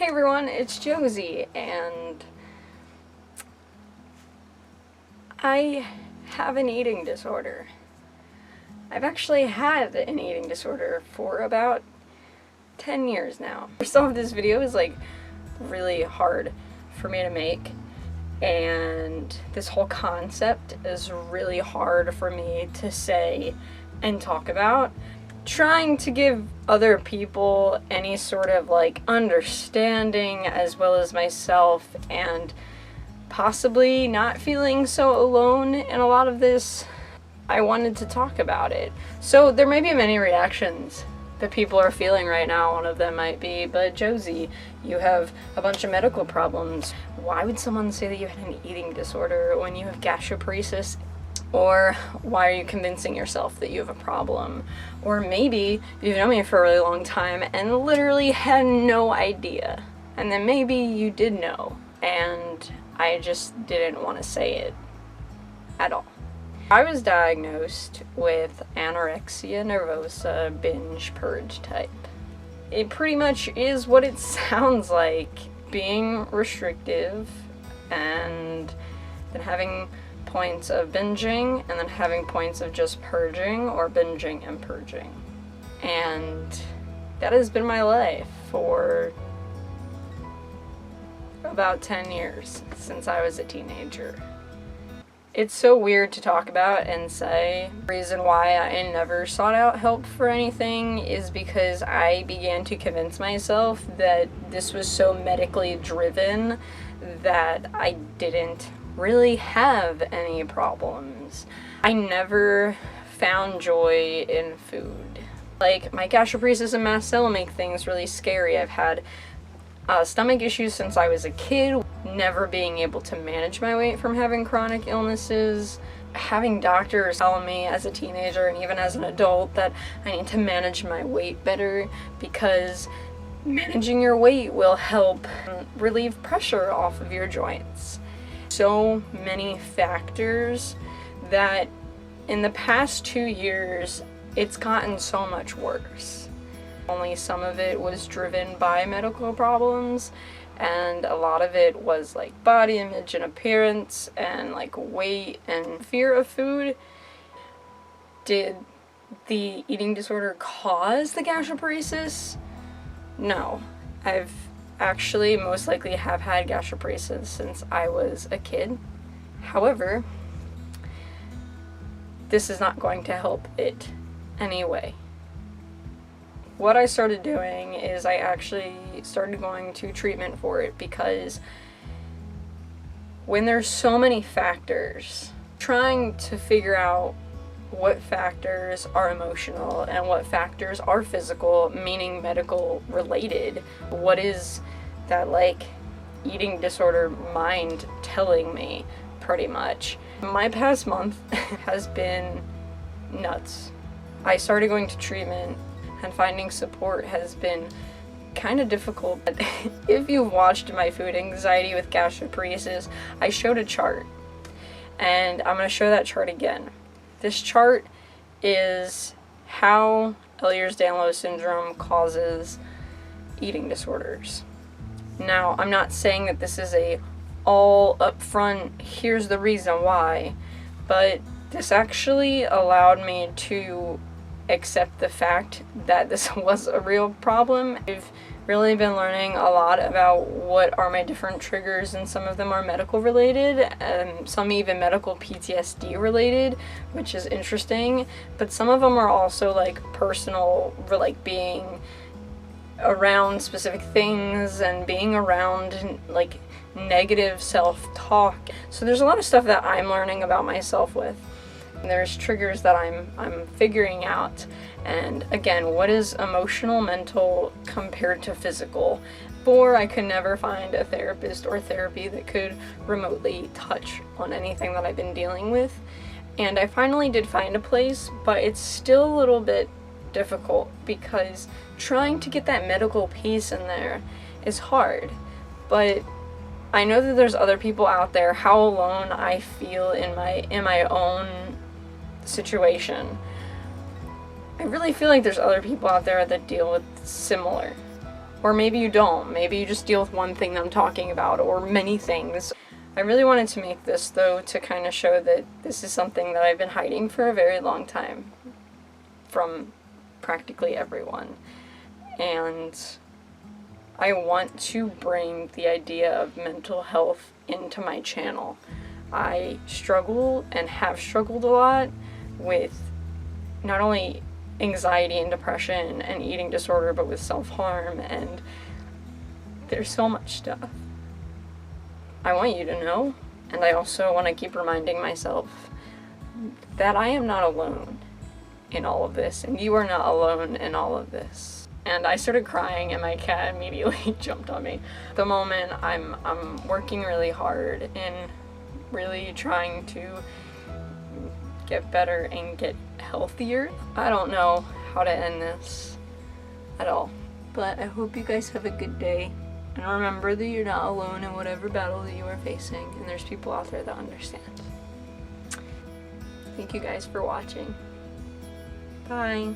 Hey everyone, it's Josie, and I have an eating disorder. I've actually had an eating disorder for about 10 years now. Some of this video is like really hard for me to make, and this whole concept is really hard for me to say and talk about. Trying to give other people any sort of like understanding as well as myself, and possibly not feeling so alone in a lot of this, I wanted to talk about it. So there may be many reactions that people are feeling right now. One of them might be, but Josie, you have a bunch of medical problems. Why would someone say that you have an eating disorder when you have gastroparesis? Or why are you convincing yourself that you have a problem? Or maybe you've known me for a really long time and literally had no idea. And then maybe you did know, and I just didn't want to say it at all. I was diagnosed with anorexia nervosa binge purge type. It pretty much is what it sounds like, being restrictive and then having points of binging and then having points of just purging or binging and purging. And that has been my life for about 10 years, since I was a teenager. It's so weird to talk about and say. The reason why I never sought out help for anything is because I began to convince myself that this was so medically driven that I didn't really have any problems. I never found joy in food. Like, my gastroparesis and mast cell make things really scary. I've had stomach issues since I was a kid, never being able to manage my weight from having chronic illnesses, having doctors tell me as a teenager and even as an adult that I need to manage my weight better because managing your weight will help relieve pressure off of your joints. So many factors that in the past 2 years it's gotten so much worse. Only some of it was driven by medical problems, and a lot of it was like body image and appearance and like weight and fear of food. Did the eating disorder cause the gastroparesis? No. I've actually most likely have had gastroparesis since I was a kid. However, this is not going to help it anyway. What I started doing is I actually started going to treatment for it, because when there's so many factors, trying to figure out what factors are emotional and what factors are physical, meaning medical related. What is that like eating disorder mind telling me, pretty much? My past month has been nuts. I started going to treatment, and finding support has been kind of difficult. If you've watched my food anxiety with gastroparesis, I showed a chart, and I'm going to show that chart again. This chart is how Ehlers-Danlos syndrome causes eating disorders. Now, I'm not saying that this is a all upfront, here's the reason why, but this actually allowed me to accept the fact that this was a real problem. I've really been learning a lot about what are my different triggers, and some of them are medical related, and some even medical PTSD related, which is interesting, but some of them are also like personal, like being around specific things and being around like negative self-talk. So there's a lot of stuff that I'm learning about myself with. There's triggers that I'm figuring out, and again, what is emotional, mental compared to physical? Before, I could never find a therapist or therapy that could remotely touch on anything that I've been dealing with, and I finally did find a place, but it's still a little bit difficult because trying to get that medical piece in there is hard. But I know that there's other people out there. How alone I feel in my own situation. I really feel like there's other people out there that deal with similar Or maybe you don't. Maybe you just deal with one thing that I'm talking about, or many things. I really wanted to make this, though, to kind of show that this is something that I've been hiding for a very long time from practically everyone. And I want to bring the idea of mental health into my channel. I struggle and have struggled a lot with not only anxiety and depression and eating disorder, but with self-harm, and there's so much stuff. I want you to know, and I also want to keep reminding myself that I am not alone in all of this, and you are not alone in all of this. And I started crying, and my cat immediately jumped on me. At the moment, I'm working really hard in really trying to get better and get healthier. I don't know how to end this at all, but I hope you guys have a good day, and remember that you're not alone in whatever battle that you are facing, and there's people out there that understand. Thank you guys for watching. Bye.